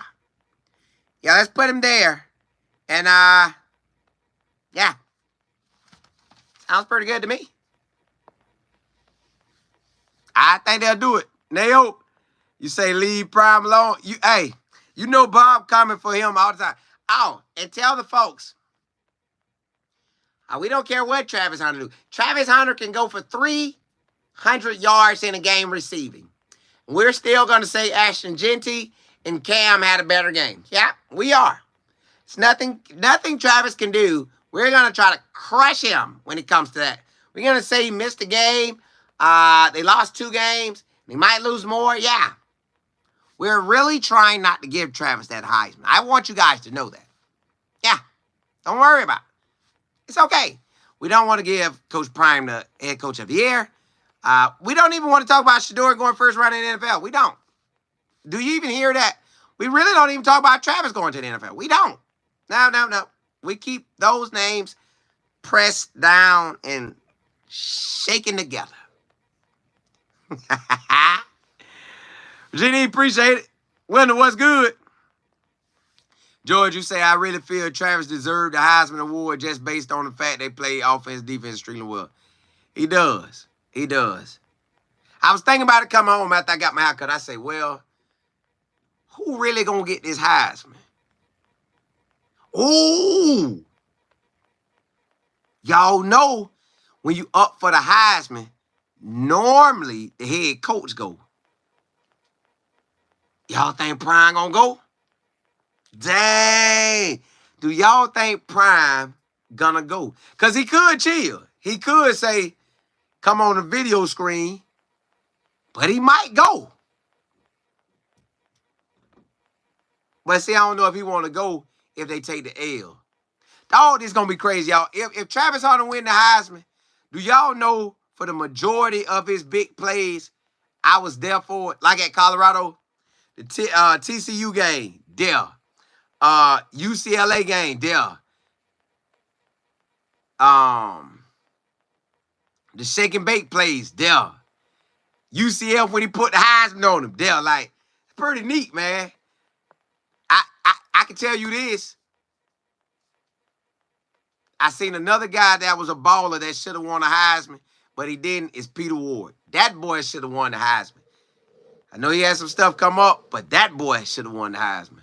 Yeah, let's put him there. And, yeah. Sounds pretty good to me. I think they'll do it. Nayo, you say leave Prime alone. You know Bob coming for him all the time. Oh, and tell the folks, we don't care what Travis Hunter do. Travis Hunter can go for 300 yards in a game receiving. We're still going to say Ashton Jeanty and Cam had a better game. Yeah, we are. It's nothing Travis can do. We're going to try to crush him when it comes to that. We're going to say he missed a game. They lost 2 games. They might lose more. Yeah. We're really trying not to give Travis that Heisman. I want you guys to know that. Yeah. Don't worry about it. It's okay. We don't want to give Coach Prime the head coach of the year. We don't even want to talk about Shador going first round in the NFL. We don't. Do you even hear that? We really don't even talk about Travis going to the NFL. We don't. No. We keep those names pressed down and shaken together. Virginia, appreciate it. Wonder what's good. George, you say, I really feel Travis deserved the Heisman Award just based on the fact they play offense, defense extremely well. He does. He does. I was thinking about it coming home after I got my haircut. I say, well, who really going to get this Heisman? Ooh. Y'all know when you up for the Heisman, Normally, the head coach go. Y'all think Prime gonna go? Dang. Do y'all think Prime gonna go? Because he could chill. He could say, come on the video screen, but he might go. But see, I don't know if he want to go if they take the L. Dog, this going to be crazy, y'all. If Travis Hunter win the Heisman, do y'all know for the majority of his big plays, I was there for it? Like at Colorado, the TCU game, there. UCLA game, there. The shake and bake plays, there. UCF when he put the Heisman on him, there. Like, it's pretty neat, man. I can tell you this. I seen another guy that was a baller that should have won a Heisman, but he didn't. It's Peter Ward. That boy should have won the Heisman. I know he had some stuff come up, but that boy should have won the Heisman.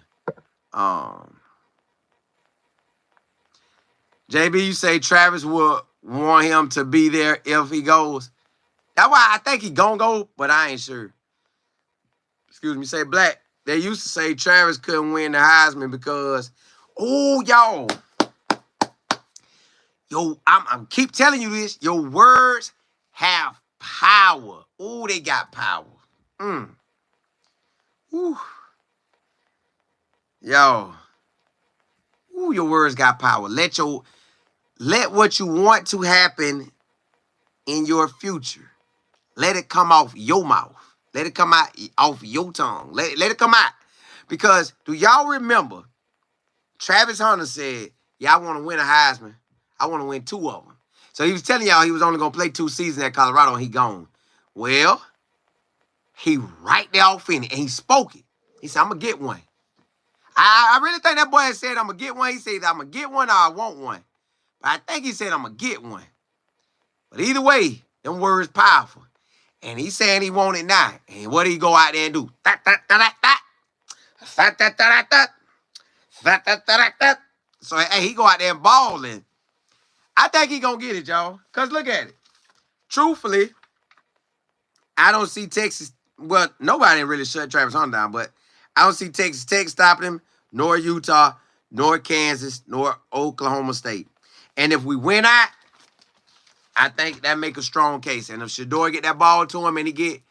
JB, you say Travis will want him to be there if he goes. That's why I think he gonna go, but I ain't sure. Excuse me, say Black. They used to say Travis couldn't win the Heisman because, oh, y'all. Yo, I'm keep telling you this. Your words have power. Oh, they got power. Woo. Yo. Ooh, your words got power. Let what you want to happen in your future. Let it come off your mouth. Let it come out off your tongue. Let it come out. Because do y'all remember Travis Hunter said, yeah, I want to win a Heisman. I want to win 2 of them. So he was telling y'all he was only going to play 2 seasons at Colorado and he gone. Well, he right there off in it and he spoke it. He said, I'm going to get one. I really think that boy said, I'm going to get one. He said, I'm going to get one or I want one. But I think he said, I'm going to get one. But either way, them words powerful. And he's saying he want it now. And what did he go out there and do? So, hey, he go out there and balling. I think he going to get it, y'all. Because look at it. Truthfully, I don't see Texas. Well, nobody really shut Travis Hunter down, but I don't see Texas Tech stopping him, nor Utah, nor Kansas, nor Oklahoma State. And if we win out, I think that make a strong case. And if Shador get that ball to him and he get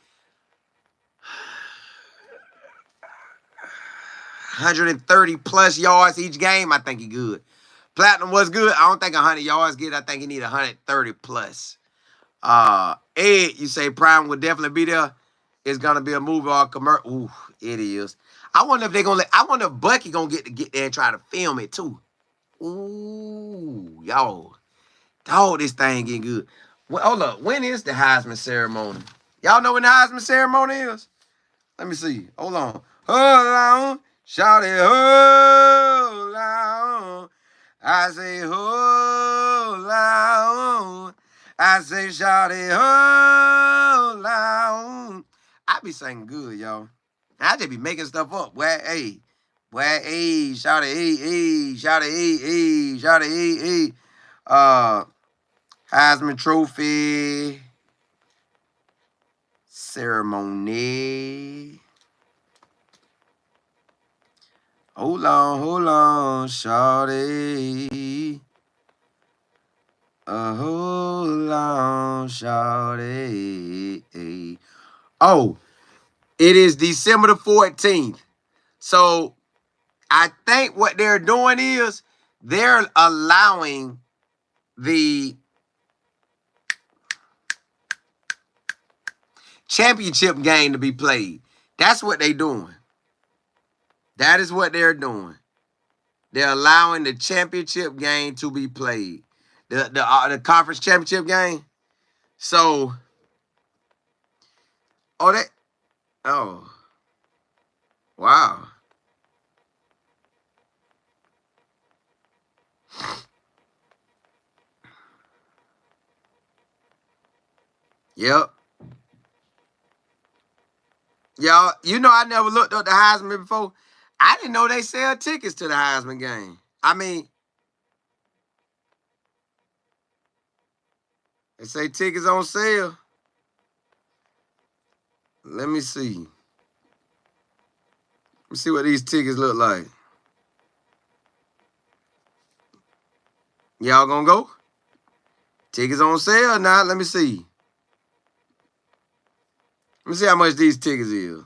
130-plus yards each game, I think he good. Platinum was good. I don't think 100 yards good. I think he need 130-plus. Ed, you say Prime will definitely be there. It's gonna be a movie or a commercial. Ooh, it is. I wonder if they're gonna I wonder if Bucky gonna get there and try to film it too. Ooh, y'all. Dog, this thing getting good. Well, hold up. When is the Heisman ceremony? Y'all know when the Heisman ceremony is? Let me see. Hold on. Hold on. Shout it. Hold on. I say, hold on. I say, shout it. Hold on. I be singing good, y'all. I just be making stuff up. Where, hey. Where, hey. Shout it, hey, hey. Shout it, hey, hey. Shout it, hey, hey. Heisman Trophy ceremony. Hold on, shawty. Hold on, shawty. Oh, it is December the 14th. So I think what they're doing is they're allowing the championship game to be played. That's what they're doing. That is what they're doing. They're allowing the championship game to be played. The conference championship game. So, wow. Yep. Y'all, you know I never looked up the Heisman before. I didn't know they sell tickets to the Heisman game. I mean, they say tickets on sale. Let me see. Let me see what these tickets look like. Y'all gonna go? Tickets on sale now. Let me see. Let me see how much these tickets is.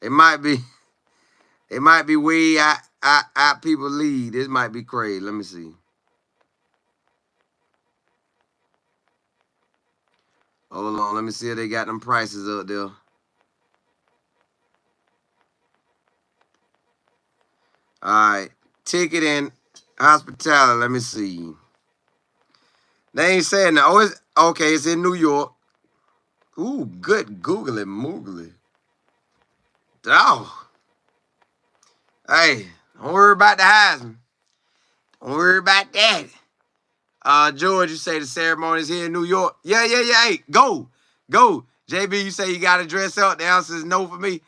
It might be way out people lead. This might be crazy. Let me see. Hold on. Let me see if they got them prices up there. All right. Ticket and hospitality. Let me see. They ain't saying that. Oh, it's okay. It's in New York. Ooh, good googly moogly. Oh. Hey, don't worry about the Heisman. Don't worry about that. George, you say the ceremony's here in New York. Yeah. Hey, go. JB, you say you got to dress up. The answer is no for me.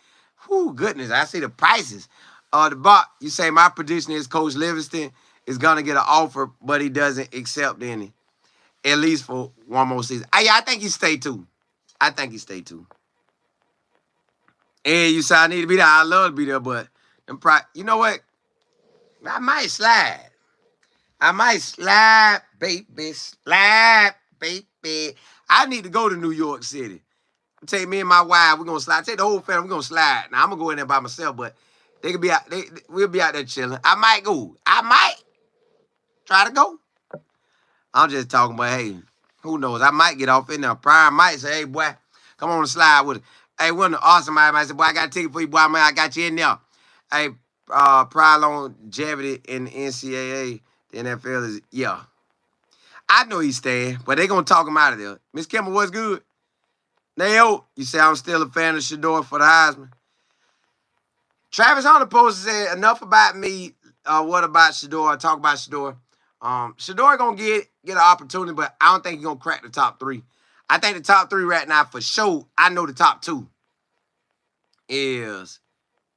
Whew, goodness, I see the prices. The bot, you say my prediction is Coach Livingston is going to get an offer, but he doesn't accept any, at least for one more season. I think he stay too. And you say I need to be there. I love to be there, but you know what? I might slide. Baby. Slide, baby. I need to go to New York City. Take me and my wife, we're gonna slide. Take the whole family, we're gonna slide. Now I'm gonna go in there by myself, but they could be out, we'll be out there chilling. I might go. I might try to go. I'm just talking, but hey, who knows? I might get off in there. Prime might say, hey boy, come on and slide with it. Hey, wasn't it awesome? I might say, boy, I got a ticket for you, boy, man, I got you in there. Hey, pride longevity in the NCAA, the NFL is, yeah. I know he's staying, but they gonna talk him out of there. Miss Kimball, what's good? Nayo, you say I'm still a fan of Shador for the Heisman. Travis Hunter posted said, enough about me. What about Shador? Talk about Shador. Shador gonna get an opportunity, but I don't think he's gonna crack the top three. I think the top three right now for sure. I know the top two is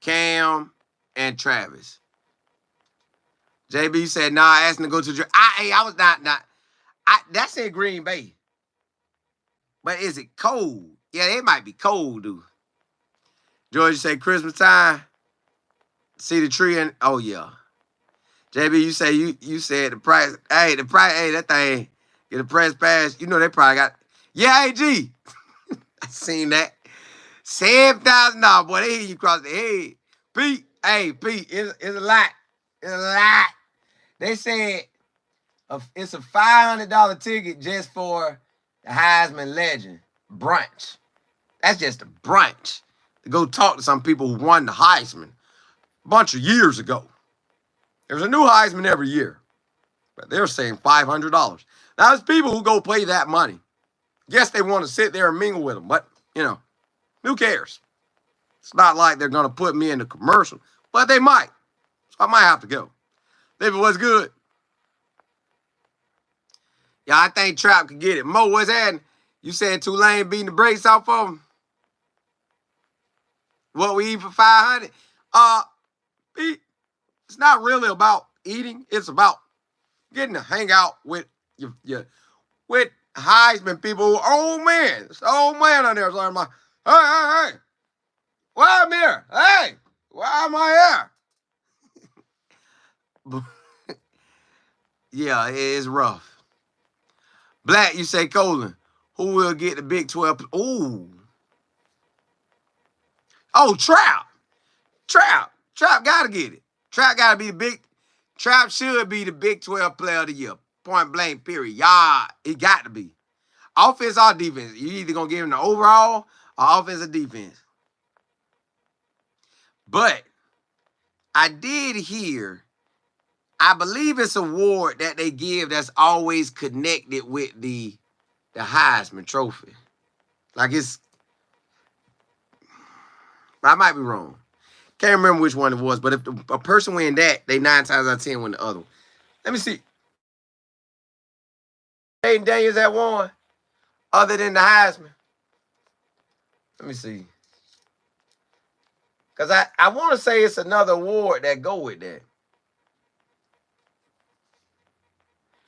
Cam and Travis. JB said, nah, I asked him to go to the I was not. That's in Green Bay. But is it cold? Yeah, it might be cold, dude. George said Christmas time. See the tree and oh yeah. JB, you say you said the price. Hey, that thing, get a press pass. You know they probably got. Yeah, AG. I seen that. $7,000, boy. They hit you across the head. Pete, it's a lot. It's a lot. They said it's a $500 ticket just for the Heisman legend brunch. That's just a brunch to go talk to some people who won the Heisman a bunch of years ago. There's a new Heisman every year, but they're saying $500. Now, there's people who go pay that money. Yes, they want to sit there and mingle with them, but, who cares? It's not like they're going to put me in the commercial, but they might. So I might have to go. David, what's good? Yeah, I think Trap could get it. Mo, what's happening? You said Tulane beating the brakes off of them? What we eat for 500? It's not really about eating. It's about getting to hang out with with Heisman people. Oh man, it's old man on there. So I'm like, hey, why am I here? Hey, why am I here? Yeah, it's rough. Black, you say Colin. Who will get the Big 12? Ooh. Oh, Trap. Trap got to get it. Trap got to be the big. Trap should be the Big 12 player of the year. Point blank, period. Yeah, it got to be. Offense or defense. You either going to give him the overall or offense or defense. But I did hear, I believe it's an award that they give that's always connected with the Heisman Trophy. Like I might be wrong. Can't remember which one it was, but if a person win that, they 9 times out of 10 win the other one. Let me see. Jaden Daniels that won, other than the Heisman. Let me see. Because I want to say it's another award that go with that.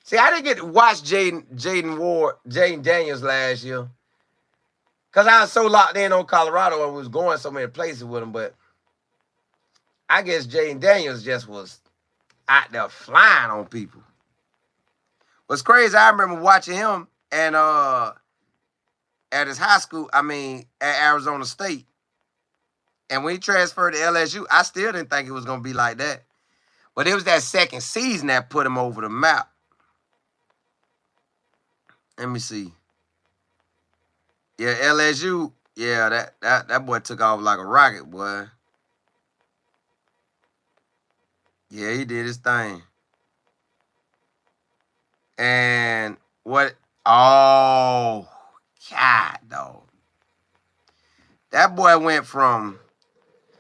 See, I didn't get to watch Jaden Daniels last year. Because I was so locked in on Colorado and was going so many places with him. But I guess Jaden Daniels just was out there flying on people. What's crazy, I remember watching him and at his high school, at Arizona State. And when he transferred to LSU, I still didn't think it was going to be like that. But it was that second season that put him over the map. Let me see. Yeah, LSU, yeah, that boy took off like a rocket, boy. Yeah, he did his thing. And what? Oh, God, dog. That boy went from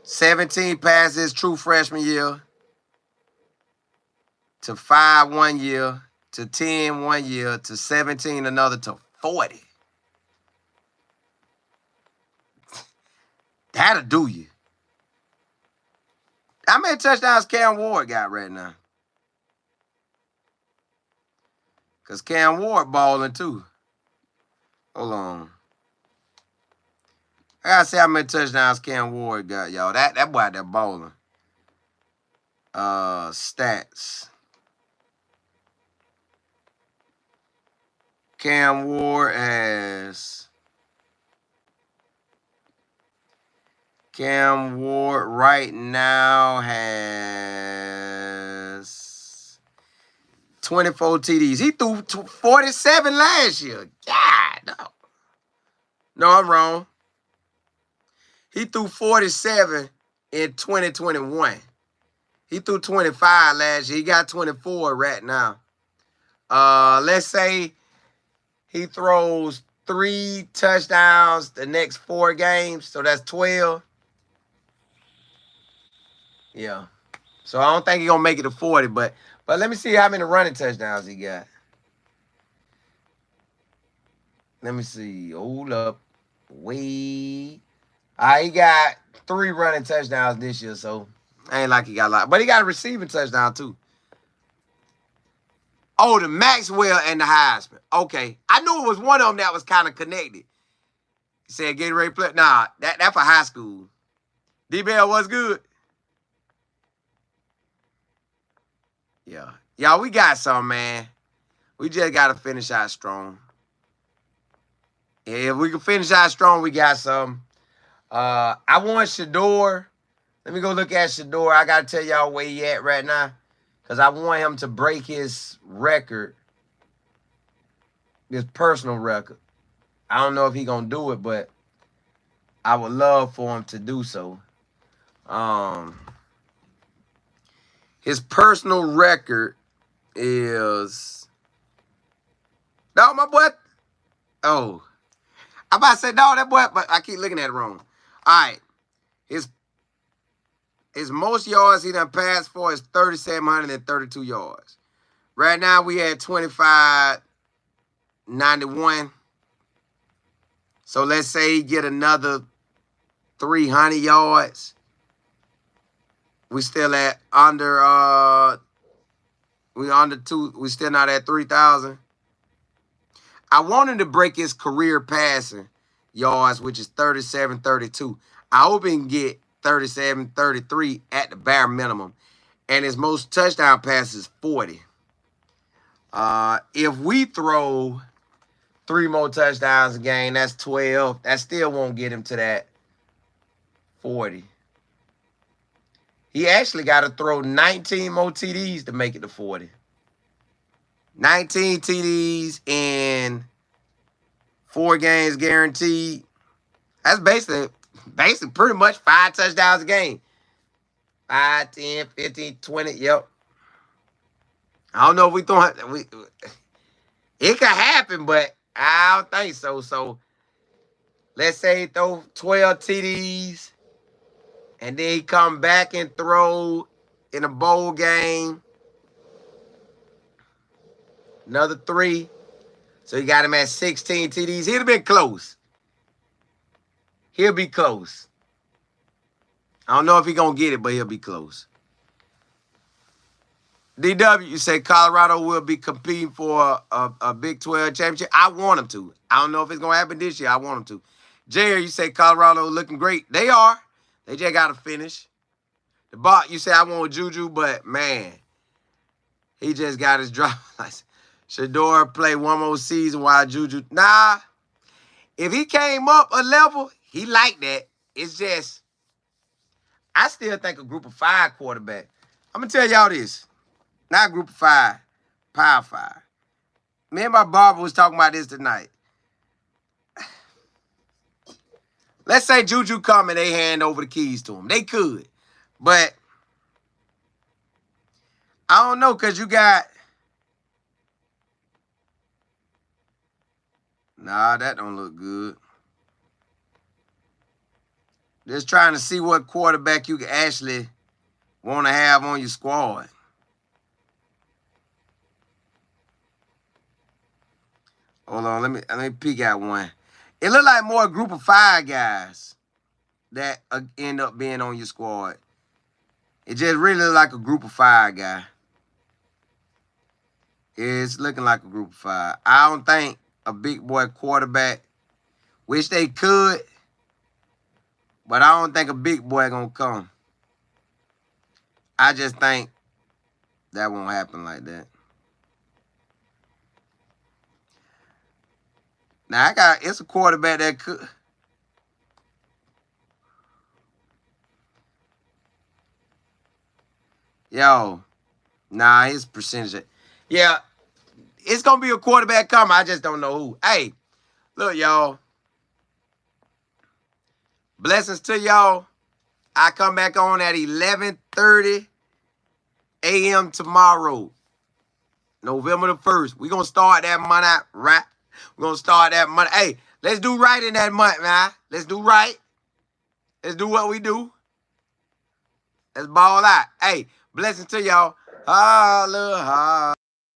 17 passes true freshman year to 5 one year to 10 one year to 17 another to 40. That'll do you. How many touchdowns Cam Ward got right now? Because Cam Ward balling too. Hold on. I gotta see how many touchdowns Cam Ward got, y'all. That boy out there balling. Stats. Cam Ward right now has 24 TDs. He threw 47 last year. God, no, I'm wrong. He threw 47 in 2021. He threw 25 last year. He got 24 right now. Let's say he throws 3 touchdowns the next 4 games, so that's 12. Yeah. So I don't think he's gonna make it to 40, but let me see how many running touchdowns he got. Let me see. Hold up. Wait. He got 3 running touchdowns this year, so ain't like he got a lot. But he got a receiving touchdown too. Oh, the Maxwell and the Heisman. Okay. I knew it was one of them that was kind of connected. He said, get ready to play. Nah, that for high school. D-Bell was good. Yeah. Y'all, we got some, man. We just got to finish out strong. Yeah, if we can finish out strong, we got some. I want Shador. Let me go look at Shador. I got to tell y'all where he at right now. Because I want him to break his record. His personal record. I don't know if he's going to do it, but I would love for him to do so. His personal record is... No, my boy... Oh. I'm about to say, no, that boy... But I keep looking at it wrong. All right. His most yards he done passed for is 3,732 yards. Right now, we had 2,591. So let's say he get another 300 yards. We still at under we still not at 3,000. I want him to break his career passing yards, which is 37-32. I hope he can get 37-33 at the bare minimum. And his most touchdown passes 40. If we throw 3 more touchdowns a game, that's 12. That still won't get him to that 40. He actually got to throw 19 more TDs to make it to 40. 19 TDs in 4 games guaranteed. That's basically pretty much 5 touchdowns a game. 5, 10, 15, 20, yep. I don't know if it could happen, but I don't think so. So let's say he throw 12 TDs and then he come back and throw in a bowl game another 3. So you got him at 16 TDs. He'd have been close. He'll be close. I don't know if he's going to get it, but he'll be close. DW, you say Colorado will be competing for a Big 12 championship. I want him to. I don't know if it's going to happen this year. I want him to. Jair, you say Colorado looking great. They are. They just got to finish. The Bot, you say I want Juju, but, man, he just got his driver's license. Shador play one more season while Juju. Nah, if he came up a level, he like that. It's just, I still think a group of 5 quarterback. I'm going to tell y'all this. Not group of 5, power 5. Me and my barber was talking about this tonight. Let's say Juju come and they hand over the keys to him. They could. But I don't know, because you got... Nah, that don't look good. Just trying to see what quarterback you can actually want to have on your squad. Hold on, let me peek at one. It look like more a group of 5 guys that end up being on your squad. It just really look like a group of 5 guy. It's looking like a group of 5. I don't think a big boy quarterback, which they could, but I don't think a big boy gonna come. I just think that won't happen like that. Now, it's a quarterback that could. Yo, nah, his percentage. Yeah, it's going to be a quarterback coming. I just don't know who. Hey, look, y'all. Blessings to y'all. I come back on at 11:30 a.m. tomorrow, November the 1st. We're going to start that month out right. We're going to start that month. Hey, let's do right in that month, man. Let's do right. Let's do what we do. Let's ball out. Hey, blessings to y'all. Holla, holla.